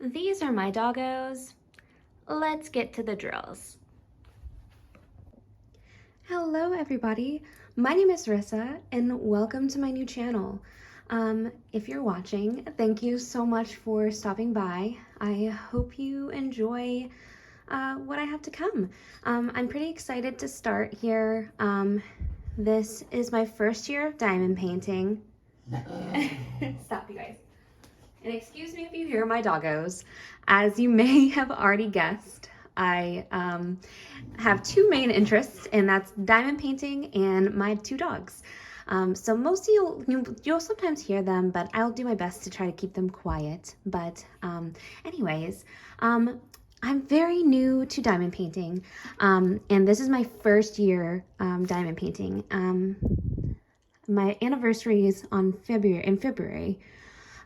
These are my doggos. Let's get to the drills. Hello everybody, my name is Rissa and welcome to my new channel. If you're watching, thank you so much for stopping by. I hope you enjoy what I have to come. I'm pretty excited to start here. This is my first year of diamond painting. Stop, you guys. And excuse me if you hear my doggos. As you may have already guessed, I have two main interests, and that's diamond painting and my two dogs. So most of you'll sometimes hear them, but I'll do my best to try to keep them quiet. But anyways, I'm very new to diamond painting, and this is my first year diamond painting. My anniversary is in February.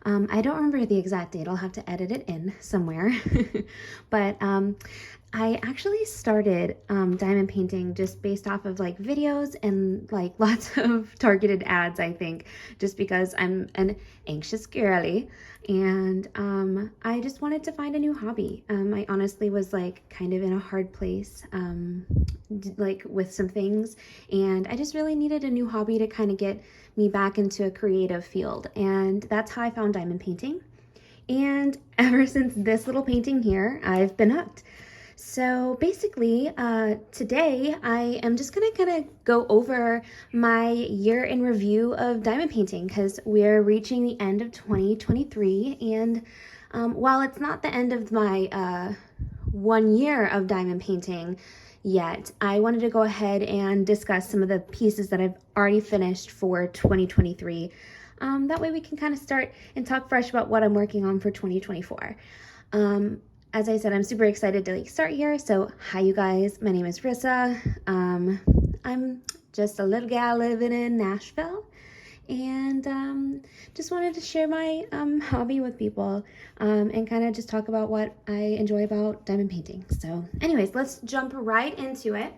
I don't remember the exact date. I'll have to edit it in somewhere. But I actually started diamond painting just based off of like videos and like lots of targeted ads, I think, just because I'm an anxious girly and I just wanted to find a new hobby. I honestly was like kind of in a hard place like with some things, and I just really needed a new hobby to kind of get me back into a creative field, and that's how I found diamond painting. And ever since this little painting here, I've been hooked. So basically, today I am just gonna kind of go over my year in review of diamond painting because we're reaching the end of 2023, and while it's not the end of my 1 year of diamond painting yet, I wanted to go ahead and discuss some of the pieces that I've already finished for 2023. That way we can kind of start and talk fresh about what I'm working on for 2024. As I said, I'm super excited to start here. So hi you guys, my name is Rissa. I'm just a little gal living in Nashville, and just wanted to share my hobby with people and kind of just talk about what I enjoy about diamond painting. So anyways, let's jump right into it.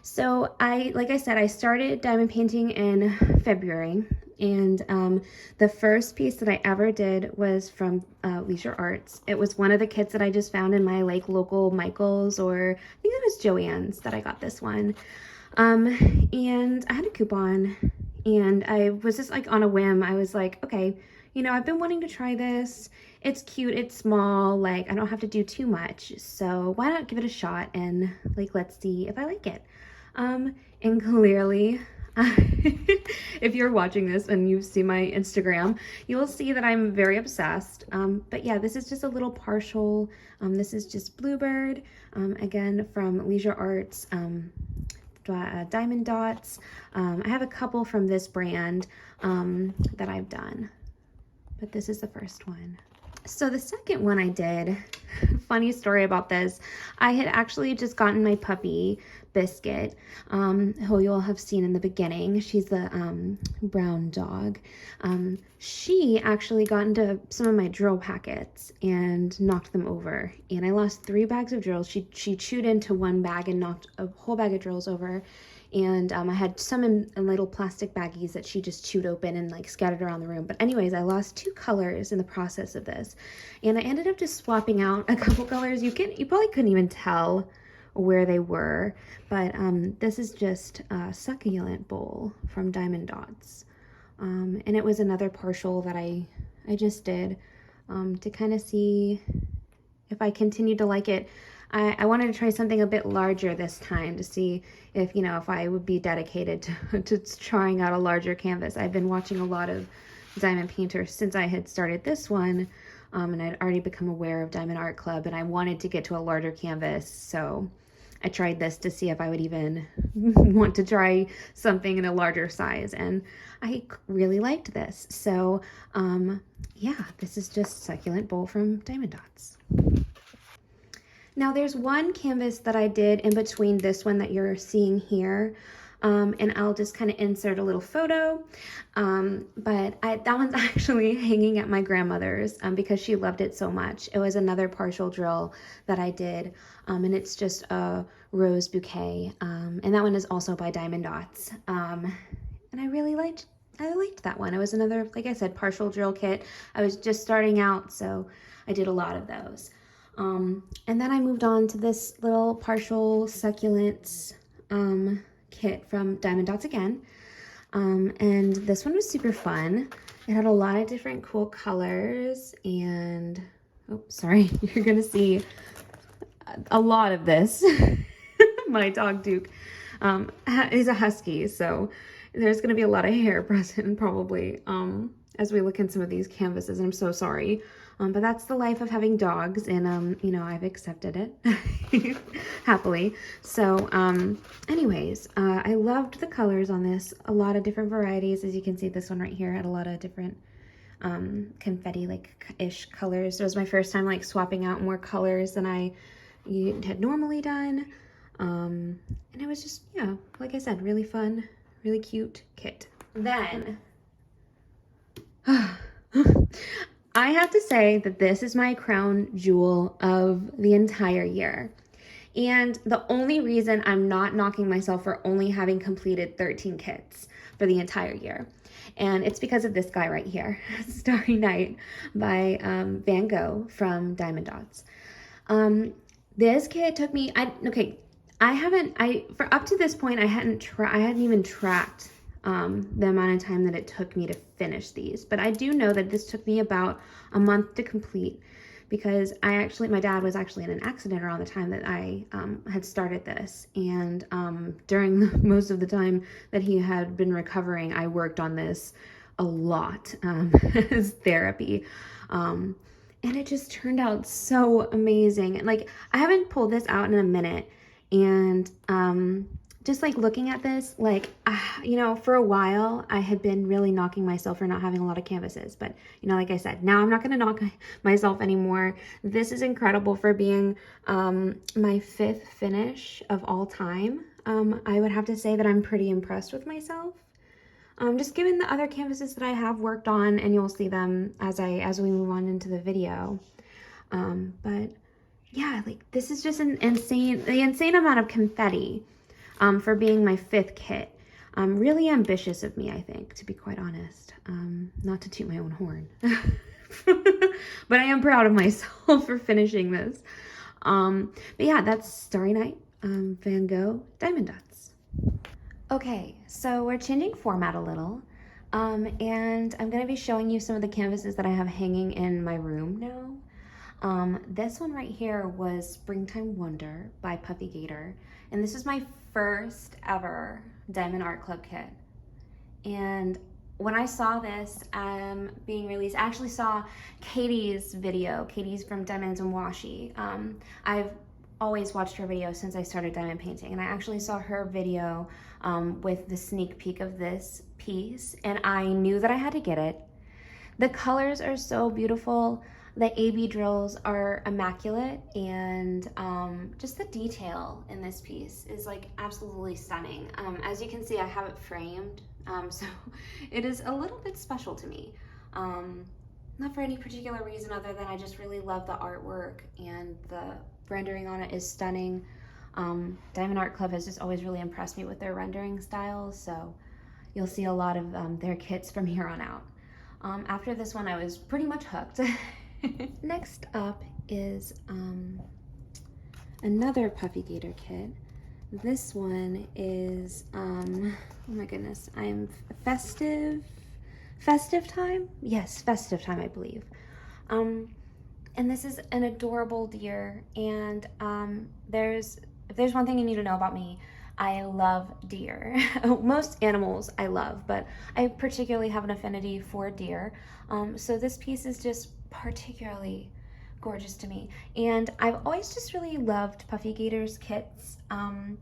So like I said, I started diamond painting in February, and the first piece that I ever did was from Leisure Arts. It was one of the kits that I just found in my like local Michael's, or I think it was Joann's that I got this one. And I had a coupon, and I was just like on a whim. I was like, okay, I've been wanting to try this. It's cute, it's small, like I don't have to do too much. So why not give it a shot and like, let's see if I like it. And clearly, if you're watching this and you see my Instagram, you will see that I'm very obsessed. But yeah, this is just a little partial. This is just Bluebird, again, from Leisure Arts. Diamond dots. I have a couple from this brand that I've done, but this is the first one. So the second one I did, funny story about this, I had actually just gotten my puppy Biscuit, who you'll have seen in the beginning. She's the brown dog. She actually got into some of my drill packets and knocked them over, and I lost 3 bags of drills. She chewed into one bag and knocked a whole bag of drills over. And I had some in little plastic baggies that she just chewed open and like scattered around the room. But anyways, I lost 2 colors in the process of this, and I ended up just swapping out a couple colors. You probably couldn't even tell where they were, but this is just a succulent bowl from Diamond Dots, and it was another partial that I just did to kind of see if I continued to like it. I wanted to try something a bit larger this time to see if, if I would be dedicated to trying out a larger canvas. I've been watching a lot of diamond painters since I had started this one, and I'd already become aware of Diamond Art Club, and I wanted to get to a larger canvas. So I tried this to see if I would even want to try something in a larger size, and I really liked this. So yeah, this is just Succulent Bowl from Diamond Dots. Now there's one canvas that I did in between this one that you're seeing here, and I'll just kind of insert a little photo, but that one's actually hanging at my grandmother's because she loved it so much. It was another partial drill that I did, and it's just a rose bouquet, and that one is also by Diamond Dots, and I really liked I liked that one. It was another, like I said, partial drill kit. I was just starting out, so I did a lot of those. And then I moved on to this little partial succulents kit from Diamond Dots again. And this one was super fun. It had a lot of different cool colors and, oh, sorry, you're gonna see a lot of this. My dog Duke is a husky, so there's gonna be a lot of hair present probably as we look in some of these canvases, and I'm so sorry. But that's the life of having dogs, and you know, I've accepted it happily. So anyways, I loved the colors on this. A lot of different varieties. As you can see, this one right here had a lot of different confetti like ish colors. So it was my first time like swapping out more colors than I had normally done. And it was just, yeah, like I said, really fun, really cute kit. Then I have to say that this is my crown jewel of the entire year. And the only reason I'm not knocking myself for only having completed 13 kits for the entire year. And it's because of this guy right here, Starry Night by Van Gogh from Diamond Dots. This kit took me, for up to this point, I hadn't even tracked the amount of time that it took me to finish these. But I do know that this took me about a month to complete because my dad was actually in an accident around the time that I had started this. And during most of the time that he had been recovering, I worked on this a lot as therapy. And it just turned out so amazing. Like, I haven't pulled this out in a minute. And just like looking at this, like, you know, for a while I had been really knocking myself for not having a lot of canvases. But, you know, like I said, now I'm not going to knock myself anymore. This is incredible for being my 5th finish of all time. I would have to say that I'm pretty impressed with myself. Just given the other canvases that I have worked on, and you'll see them as we move on into the video. But yeah, like this is just the insane amount of confetti for being my 5th kit. Really ambitious of me, I think, to be quite honest. Not to toot my own horn, but I am proud of myself for finishing this. But yeah, that's Starry Night, Van Gogh, Diamond Dots. Okay, so we're changing format a little, and I'm going to be showing you some of the canvases that I have hanging in my room now. This one right here was Springtime Wonder by Puffy Gator, and this is my first ever Diamond Art Club kit. And when I saw this being released, I actually saw Katie's video. Katie's from Diamonds and Washi. I've always watched her videos since I started diamond painting, and I actually saw her video with the sneak peek of this piece, and I knew that I had to get it. The colors are so beautiful. The AB drills are immaculate, and just the detail in this piece is like absolutely stunning. As you can see, I have it framed, so it is a little bit special to me. Not for any particular reason other than I just really love the artwork, and the rendering on it is stunning. Diamond Art Club has just always really impressed me with their rendering styles, so you'll see a lot of their kits from here on out. After this one, I was pretty much hooked. Next up is another Puffy Gator kit. This one is, oh my goodness, Festive Time? Yes, Festive Time, I believe. And this is an adorable deer, and if there's one thing you need to know about me, I love deer. Most animals I love, but I particularly have an affinity for deer. So this piece is just particularly gorgeous to me. And I've always just really loved Puffy Gator's kits. I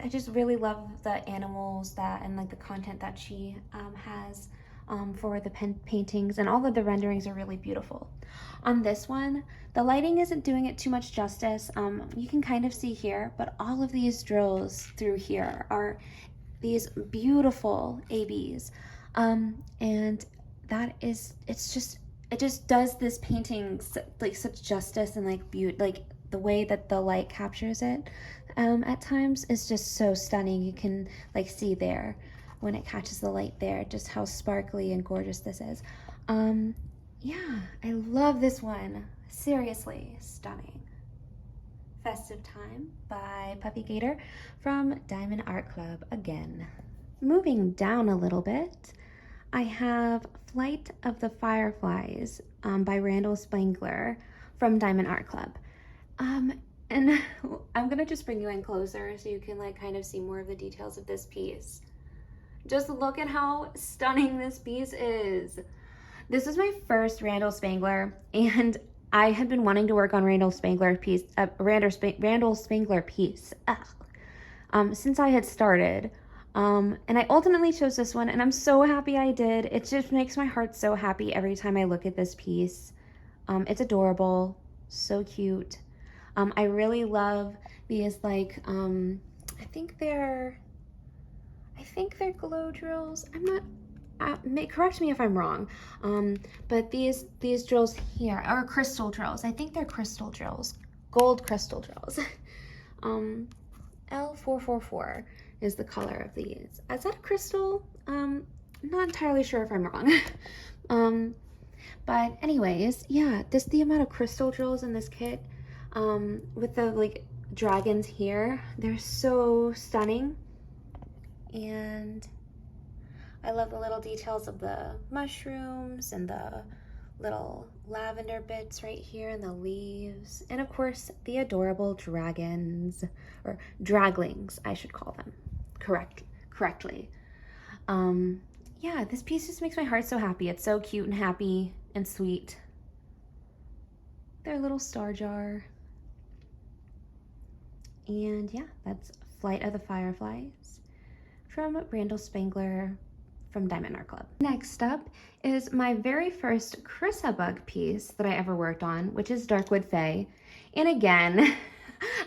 just really love the animals and like the content that she has for the paintings, and all of the renderings are really beautiful. On this one, the lighting isn't doing it too much justice. You can kind of see here, but all of these drills through here are these beautiful ABs. And that is, it just does this painting like such justice, and like beauty, like the way that the light captures it at times is just so stunning. You can like see there when it catches the light there, just how sparkly and gorgeous this is. Yeah, I love this one. Seriously, stunning. Festive Time by Puffy Gator from Diamond Art Club again. Moving down a little bit, I have Flight of the Fireflies by Randall Spangler from Diamond Art Club. And I'm gonna just bring you in closer so you can like kind of see more of the details of this piece. Just look at how stunning this piece is. This is my first Randall Spangler, and I had been wanting to work on Randall Spangler piece since I had started. And I ultimately chose this one, and I'm so happy I did. It just makes my heart so happy every time I look at this piece. It's adorable, so cute. I really love these, like, I think they're glow drills. I'm not, correct me if I'm wrong, but these drills here are crystal drills. I think they're crystal drills, gold crystal drills. L444 is the color of these. Is that a crystal? I'm not entirely sure if I'm wrong. But anyways, yeah, the amount of crystal drills in this kit, with the like dragons here, they're so stunning. And I love the little details of the mushrooms and the little lavender bits right here and the leaves. And of course, the adorable dragons, or draglings, I should call them correctly. Yeah, this piece just makes my heart so happy. It's so cute and happy and sweet. Their little star jar. And yeah, that's Flight of the Fireflies from Randall Spangler from Diamond Art Club. Next up is my very first Chrysabug piece that I ever worked on, which is Darkwood Fae. And again,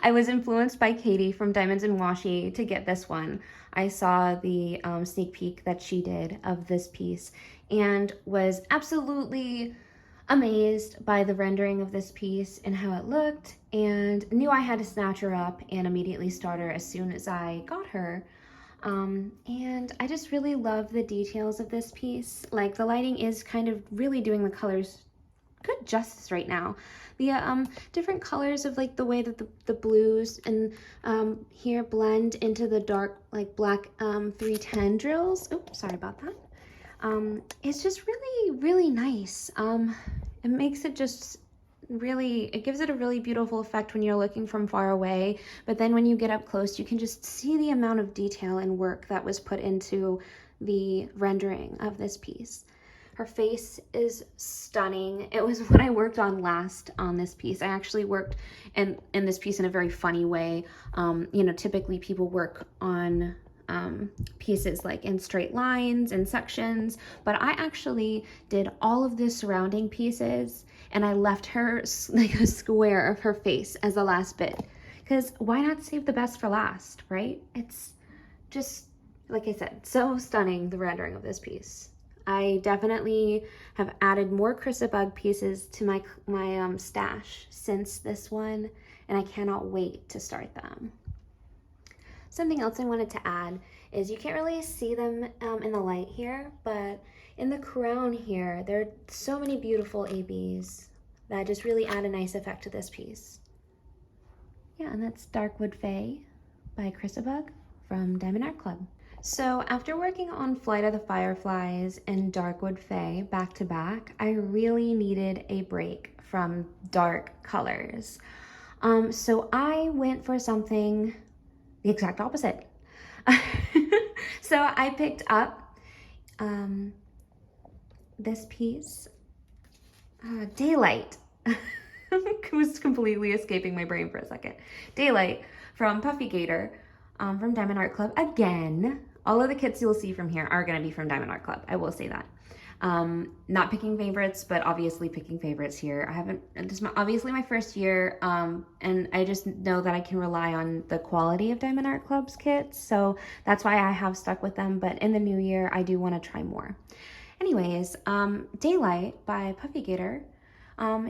I was influenced by Katie from Diamonds and Washi to get this one. I saw the sneak peek that she did of this piece and was absolutely amazed by the rendering of this piece and how it looked, and knew I had to snatch her up and immediately start her as soon as I got her. And I just really love the details of this piece. Like, the lighting is kind of really doing the colors good justice right now. The different colors of like the way that the blues and here blend into the dark like black 310 drills. Oops, sorry about that. It's just really nice. It makes it just really, it gives it a really beautiful effect when you're looking from far away, but then when you get up close, you can just see the amount of detail and work that was put into the rendering of this piece. Her face is stunning. It was what I worked on last on this piece. I actually worked in this piece in a very funny way. You know, typically people work on pieces like in straight lines and sections, but I actually did all of the surrounding pieces, and I left her like a square of her face as the last bit, because why not save the best for last, right? It's just, like I said, so stunning, the rendering of this piece. I definitely have added more Chrysabug pieces to my stash since this one, and I cannot wait to start them. Something else I wanted to add is you can't really see them in the light here, but in the crown here, there are so many beautiful ABs that just really add a nice effect to this piece. Yeah, and that's Darkwood Fae by Chrysabug from Diamond Art Club. So after working on Flight of the Fireflies and Darkwood Fae back to back, I really needed a break from dark colors. So I went for something the exact opposite. So I picked up this piece, Daylight. It was completely escaping my brain for a second. Daylight from Puffy Gator from Diamond Art Club. Again, all of the kits you'll see from here are going to be from Diamond Art Club. I will say that. Not picking favorites, but obviously picking favorites here. This is obviously my first year, and I just know that I can rely on the quality of Diamond Art Club's kits, so that's why I have stuck with them, but in the new year, I do want to try more. Anyways, Daylight by Puffy Gator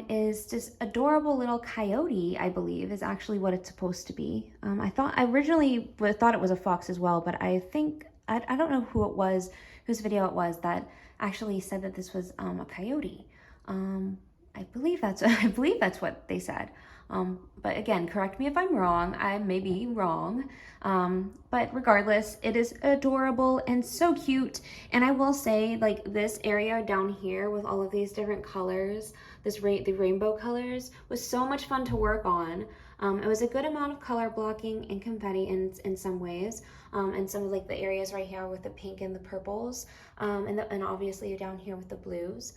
is this adorable little coyote, I believe, is actually what it's supposed to be. I originally thought it was a fox as well, but I think I don't know who it was, whose video it was that actually said that this was a coyote. I believe that's I believe that's what they said. But again, correct me if I'm wrong. I may be wrong. But regardless, it is adorable and so cute. And I will say, like, this area down here with all of these different colors, the rainbow colors, was so much fun to work on. It was a good amount of color blocking and confetti in some ways, and some of like the areas right here with the pink and the purples, and obviously down here with the blues.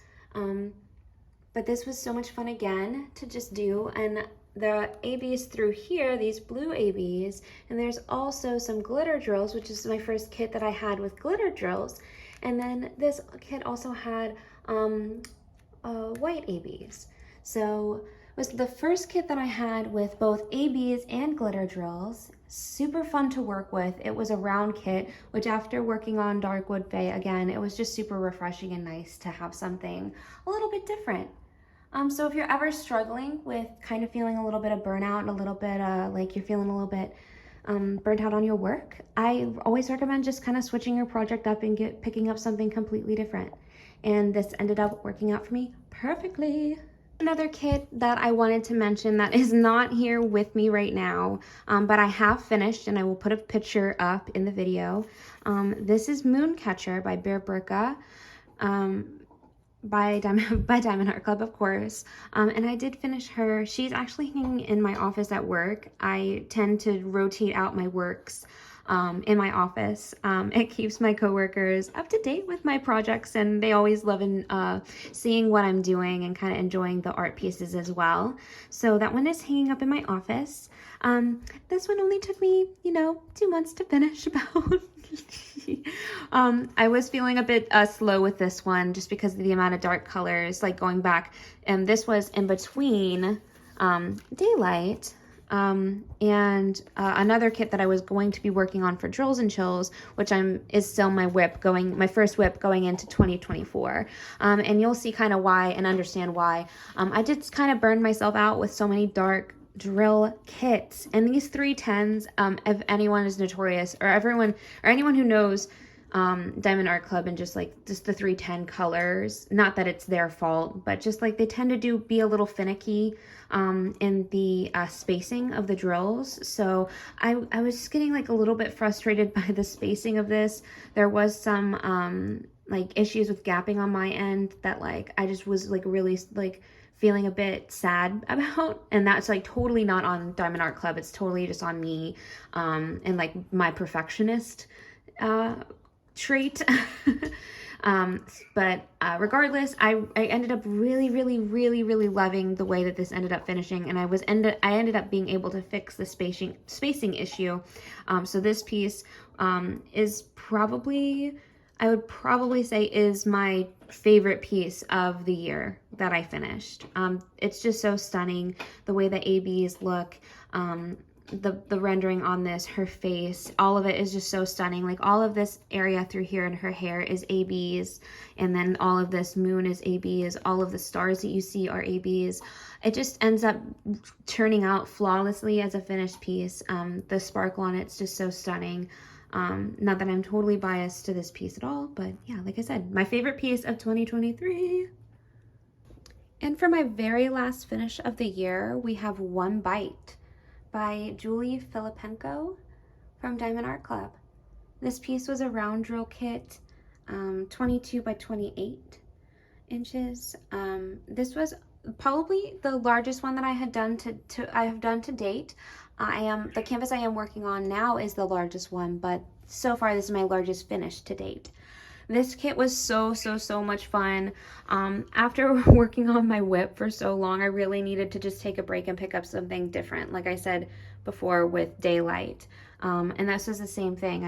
But this was so much fun again to just do, and the ABs through here, these blue ABs, and there's also some glitter drills, which is my first kit that I had with glitter drills, and then this kit also had white ABs. So it was the first kit that I had with both ABs and glitter drills. Super fun to work with. It was a round kit, which after working on Darkwood Bay again, it was just super refreshing and nice to have something a little bit different. So if you're ever struggling with kind of feeling a little bit of burnout and a little bit like you're feeling a little bit burnt out on your work, I always recommend just kind of switching your project up and picking up something completely different. And this ended up working out for me perfectly. Another kit that I wanted to mention that is not here with me right now, but I have finished, and I will put a picture up in the video. This is Mooncatcher by Bear Burka. By Diamond Art Club, of course. And I did finish her. She's actually hanging in my office at work. I tend to rotate out my works in my office. It keeps my coworkers up to date with my projects, and they always love seeing what I'm doing and kind of enjoying the art pieces as well. So that one is hanging up in my office. This one only took me, 2 months to finish about. I was feeling a bit slow with this one just because of the amount of dark colors, like going back, and this was in between Daylight and another kit that I was going to be working on for Drills and Chills, which is still my first whip going into 2024. And you'll see kind of why and understand why. I just kind of burned myself out with so many dark drill kits, and these 310s, if anyone is notorious, or anyone who knows Diamond Art Club and just the 310 colors, not that it's their fault, but just like they tend to be a little finicky in the spacing of the drills. So I was just getting like a little bit frustrated by the spacing of this. There was some like issues with gapping on my end that like I just was like really like feeling a bit sad about, and that's like totally not on Diamond Art Club. It's totally just on me and like my perfectionist trait. But regardless, I ended up really loving the way that this ended up finishing, and I ended up being able to fix the spacing issue. So this piece is probably, I would probably say, is my favorite piece of the year that I finished. It's just so stunning, the way the ABs look, the rendering on this, her face, all of it is just so stunning. Like all of this area through here in her hair is ABs, and then all of this moon is ABs, all of the stars that you see are ABs. It just ends up turning out flawlessly as a finished piece. The sparkle on it's just so stunning. Not that I'm totally biased to this piece at all, but yeah, like I said, my favorite piece of 2023. And for my very last finish of the year, we have One Bite by Julie Filipenko from Diamond Art Club. This piece was a round drill kit, 22 by 28 inches. This was probably the largest one that I have done to date. The canvas I am working on now is the largest one, but so far this is my largest finish to date. This kit was so much fun. After working on my whip for so long, I really needed to just take a break and pick up something different, like I said before with Daylight. And this was the same thing.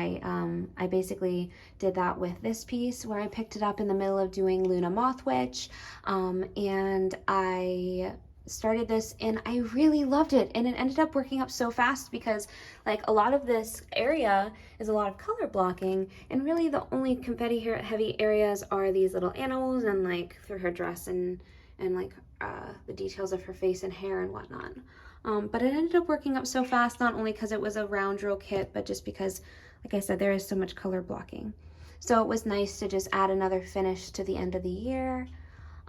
I basically did that with this piece, where I picked it up in the middle of doing Luna Moth Witch, and I started this and I really loved it, and it ended up working up so fast because like a lot of this area is a lot of color blocking, and really the only confetti heavy areas are these little animals and like through her dress and like the details of her face and hair and whatnot. But it ended up working up so fast, not only because it was a round drill kit, but just because, like I said, there is so much color blocking. So it was nice to just add another finish to the end of the year.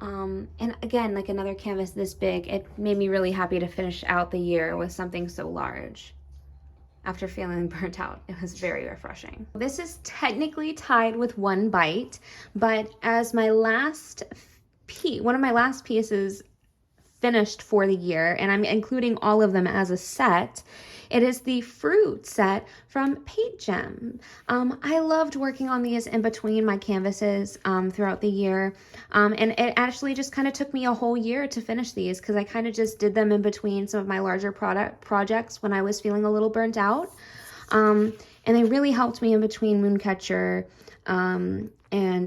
And again, like another canvas this big, it made me really happy to finish out the year with something so large. After feeling burnt out, it was very refreshing. This is technically tied with one bite, but as my last piece, one of my last pieces finished for the year, and I'm including all of them as a set, it is the fruit set from Paint Gem. I loved working on these in between my canvases throughout the year, and it actually just kind of took me a whole year to finish these because I kind of just did them in between some of my larger projects when I was feeling a little burnt out, and they really helped me in between Mooncatcher and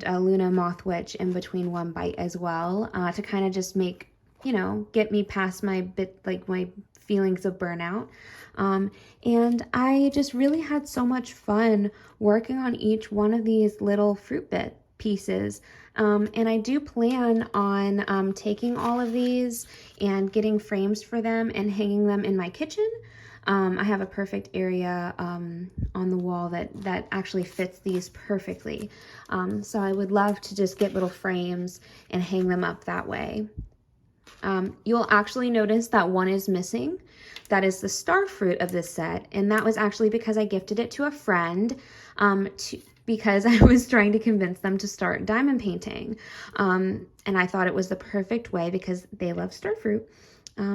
Luna Moth Witch in between one bite as well, to kind of just make, you know, get me past my my feelings of burnout. And I just really had so much fun working on each one of these little fruit bit pieces. And I do plan on taking all of these and getting frames for them and hanging them in my kitchen. I have a perfect area on the wall that actually fits these perfectly. So I would love to just get little frames and hang them up that way. You'll actually notice that one is missing. That is the star fruit of this set, and that was actually because I gifted it to a friend because I was trying to convince them to start diamond painting. And I thought it was the perfect way because they love star fruit.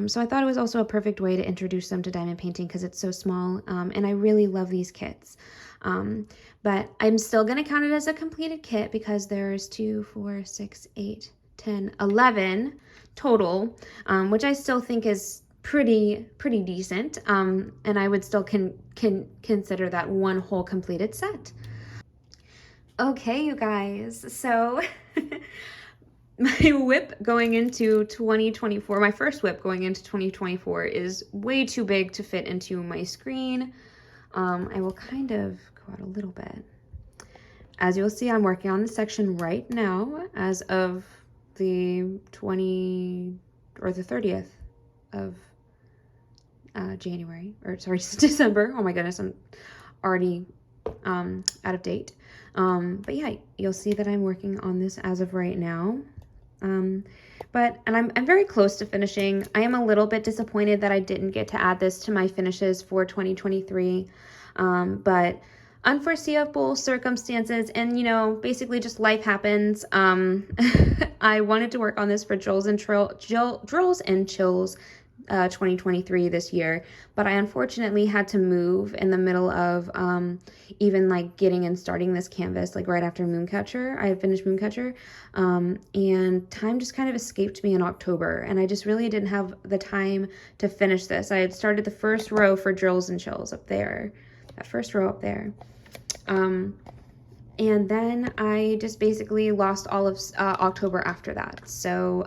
So I thought it was also a perfect way to introduce them to diamond painting because it's so small, and I really love these kits. But I'm still going to count it as a completed kit because there's 2, 4, 6, 8, 10, 11 total, which I still think is pretty decent, and I would still consider that one whole completed set. Okay, you guys, so my whip going into 2024, my first whip going into 2024 is way too big to fit into my screen. I will kind of go out a little bit. As you'll see, I'm working on this section right now as of the 20th or the 30th of January, or sorry, December. Oh my goodness, I'm already out of date. But yeah, you'll see that I'm working on this as of right now. And I'm very close to finishing. I am a little bit disappointed that I didn't get to add this to my finishes for 2023. But unforeseeable circumstances and, you know, basically just life happens. I wanted to work on this for Drills and Chills 2023 this year, but I unfortunately had to move in the middle of even like getting and starting this canvas, like right after Mooncatcher. I had finished Mooncatcher, and time just kind of escaped me in October, and I just really didn't have the time to finish this. I had started the first row for Drills and Chills up there, that first row up there. And then I just basically lost all of October after that. So,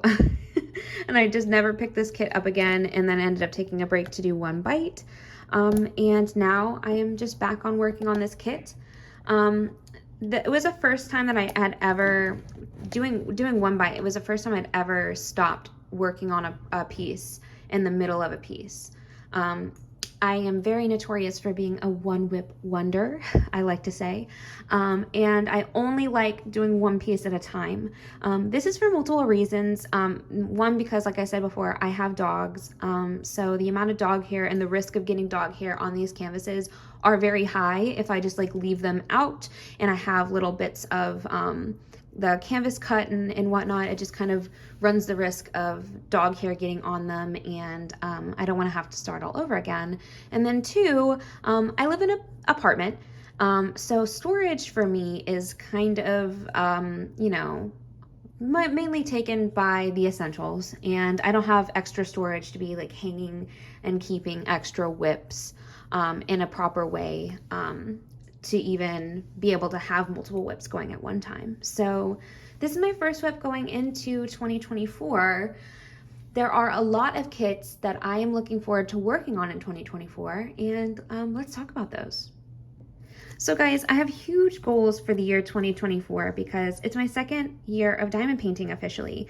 and I just never picked this kit up again, and then ended up taking a break to do one bite. And now I am just back on working on this kit. It was the first time that I had ever, doing one bite, it was the first time I'd ever stopped working on a piece in the middle of a piece. I am very notorious for being a one whip wonder, I like to say, and I only like doing one piece at a time. This is for multiple reasons. One, because like I said before, I have dogs, so the amount of dog hair and the risk of getting dog hair on these canvases are very high if I just like leave them out and I have little bits of the canvas cut and whatnot. It just kind of runs the risk of dog hair getting on them, and I don't want to have to start all over again. And then two, I live in an apartment, so storage for me is kind of, you know, mainly taken by the essentials, and I don't have extra storage to be like hanging and keeping extra whips in a proper way to even be able to have multiple whips going at one time. So this is my first whip going into 2024. There are a lot of kits that I am looking forward to working on in 2024, and let's talk about those. So guys, I have huge goals for the year 2024 because it's my second year of diamond painting officially.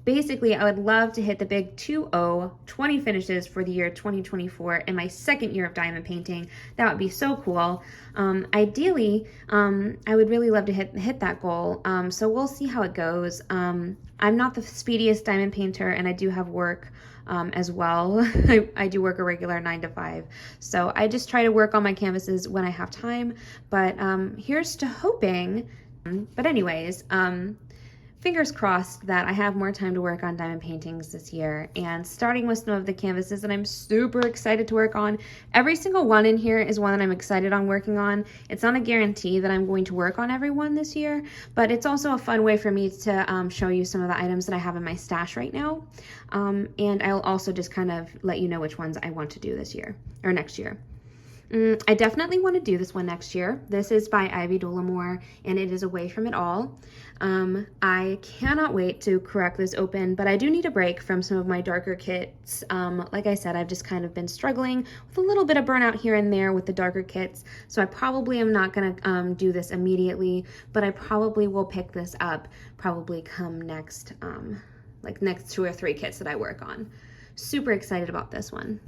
Basically, I would love to hit the big 20 finishes for the year 2024 in my second year of diamond painting. That would be so cool. Ideally, I would really love to hit that goal. So we'll see how it goes. I'm not the speediest diamond painter, and I do have work as well. I do work a regular 9 to 5. So I just try to work on my canvases when I have time, but here's to hoping. But anyways, fingers crossed that I have more time to work on diamond paintings this year, and starting with some of the canvases that I'm super excited to work on. Every single one in here is one that I'm excited on working on. It's not a guarantee that I'm going to work on every one this year, but it's also a fun way for me to show you some of the items that I have in my stash right now. And I'll also just kind of let you know which ones I want to do this year or next year. I definitely want to do this one next year. This is by Ivy Dollamore, and it is Away From It All. I cannot wait to crack this open, but I do need a break from some of my darker kits. Like I said, I've just kind of been struggling with a little bit of burnout here and there with the darker kits, so I probably am not going to do this immediately, but I probably will pick this up probably come next, like next 2 or 3 kits that I work on. Super excited about this one.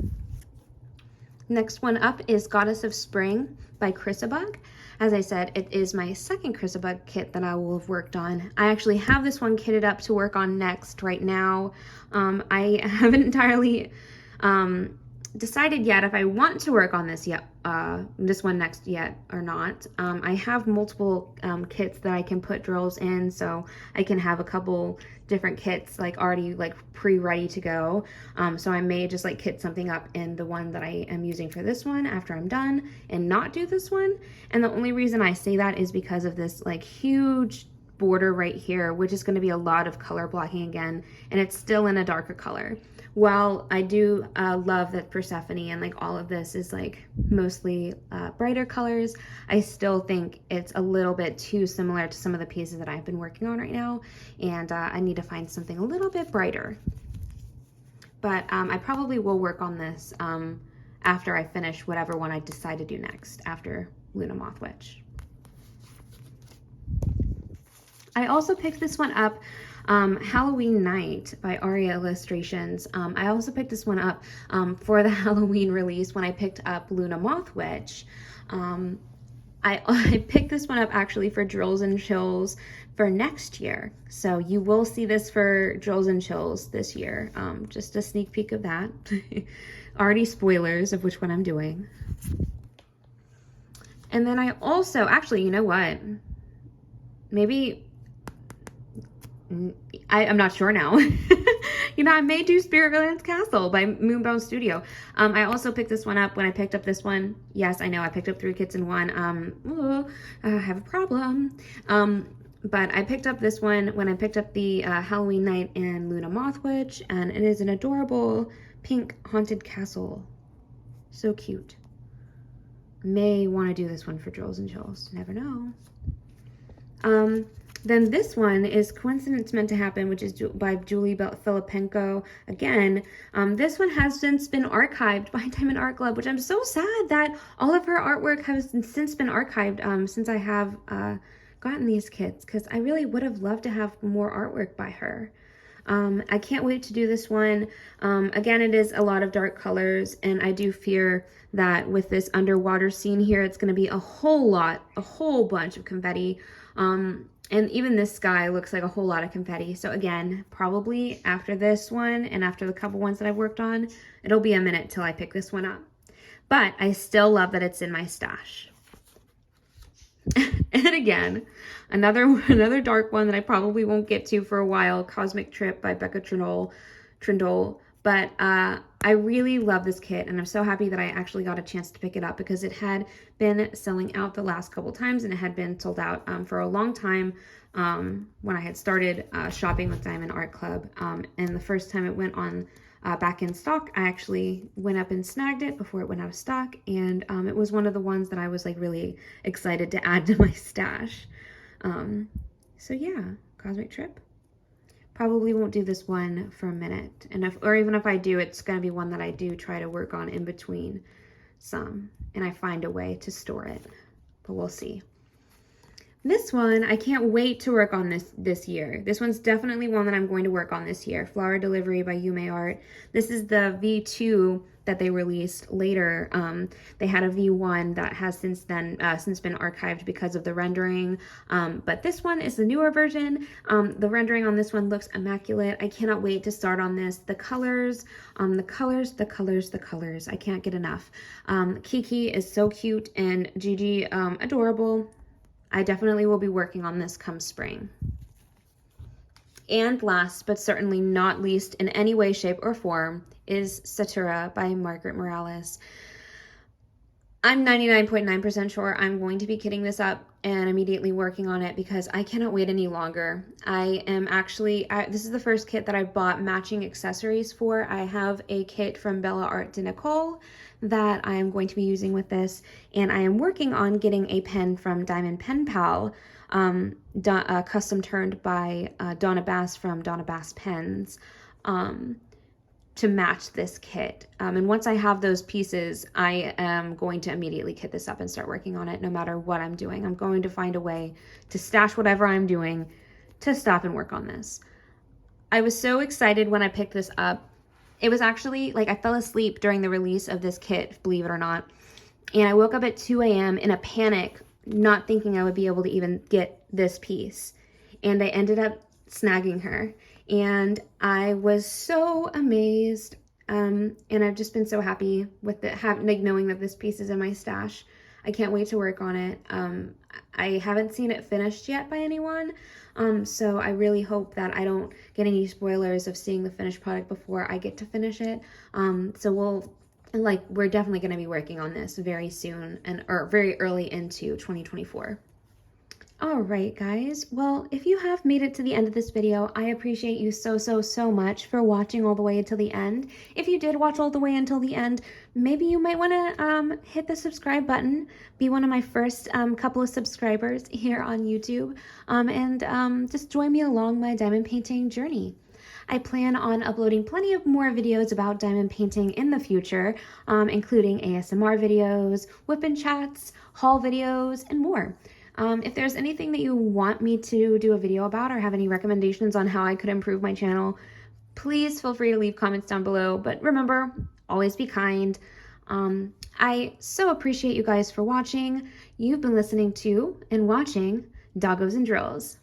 Next one up is Goddess of Spring by Chrysabug. As I said, it is my second Chrysabug kit that I will have worked on. I actually have this one kitted up to work on next right now. I haven't entirely decided yet if I want to work on this one next yet or not. I have multiple kits that I can put drills in, so I can have a couple different kits like already like pre-ready to go. So I may just like kit something up in the one that I am using for this one after I'm done and not do this one. And the only reason I say that is because of this like huge border right here, which is going to be a lot of color blocking again, and it's still in a darker color. While I do love that Persephone and like all of this is like mostly brighter colors, I still think it's a little bit too similar to some of the pieces that I've been working on right now, and I need to find something a little bit brighter. But I probably will work on this after I finish whatever one I decide to do next after Luna Moth Witch. I also picked this one up, Halloween Night by Aria Illustrations. I also picked this one up for the Halloween release when I picked up Luna Moth Witch. I picked this one up actually for Drills and Chills for next year. So you will see this for Drills and Chills this year. Just a sneak peek of that. Already spoilers of which one I'm doing. And then I also, actually, you know what? Maybe... I'm not sure now. You know, I may do Spirit Villain's Castle by Moonbound Studio. I also picked this one up when I picked up this one. Yes, I know I picked up 3 kits in one. I have a problem. But I picked up this one when I picked up the Halloween Night and Luna Moth Witch, and it is an adorable pink haunted castle. So cute. May want to do this one for Drills and Chills. Never know. Then this one is Coincidence Meant to Happen, which is by Julie Filipenko. Again, this one has since been archived by Diamond Art Club, which I'm so sad that all of her artwork has since been archived since I have gotten these kits, because I really would have loved to have more artwork by her. I can't wait to do this one. Again, it is a lot of dark colors, and I do fear that with this underwater scene here, it's going to be a whole bunch of confetti. And even this sky looks like a whole lot of confetti. So again, probably after this one and after the couple ones that I've worked on, it'll be a minute till I pick this one up. But I still love that it's in my stash. And again, another dark one that I probably won't get to for a while, Cosmic Trip by Becca Trindle. But I really love this kit, and I'm so happy that I actually got a chance to pick it up because it had been selling out the last couple times, and it had been sold out for a long time when I had started shopping with Diamond Art Club. And the first time it went on back in stock, I actually went up and snagged it before it went out of stock, and it was one of the ones that I was like really excited to add to my stash. So yeah, Cosmic Trip. Probably won't do this one for a minute, and even if I do, it's going to be one that I do try to work on in between some, and I find a way to store it. but we'll see. This one, I can't wait to work on this year. This one's definitely one that I'm going to work on this year. Flower Delivery by Yume Art. This is the V2 that they released later. They had a V1 that has since been archived because of the rendering. But this one is the newer version. The rendering on this one looks immaculate. I cannot wait to start on this. The colors. I can't get enough. Kiki is so cute and Gigi adorable. I definitely will be working on this come spring. And last, but certainly not least in any way, shape, or form, is Satura by Margaret Morales. I'm 99.9% sure I'm going to be kitting this up and immediately working on it because I cannot wait any longer. I am actually, this is the first kit that I bought matching accessories for. I have a kit from Bella Art de Nicole that I am going to be using with this, and I am working on getting a pen from Diamond Pen Pal, custom turned by Donna Bass from Donna Bass Pens, to match this kit. And once I have those pieces, I am going to immediately kit this up and start working on it no matter what I'm doing. I'm going to find a way to stash whatever I'm doing to stop and work on this. I was so excited when I picked this up. It was actually like I fell asleep during the release of this kit, believe it or not. And I woke up at 2 a.m. in a panic, not thinking I would be able to even get this piece. And I ended up snagging her. And I was so amazed. And I've just been so happy with it, like knowing that this piece is in my stash. I can't wait to work on it. I haven't seen it finished yet by anyone. So I really hope that I don't get any spoilers of seeing the finished product before I get to finish it. So we're definitely going to be working on this very soon or very early into 2024. All right, guys. Well, if you have made it to the end of this video, I appreciate you so much for watching all the way until the end. If you did watch all the way until the end, maybe you might want to hit the subscribe button, be one of my first couple of subscribers here on YouTube, and just join me along my diamond painting journey. I plan on uploading plenty of more videos about diamond painting in the future, including ASMR videos, whip-in chats, haul videos, and more. If there's anything that you want me to do a video about or have any recommendations on how I could improve my channel, please feel free to leave comments down below. But remember, always be kind. I so appreciate you guys for watching. You've been listening to and watching Doggos and Drills.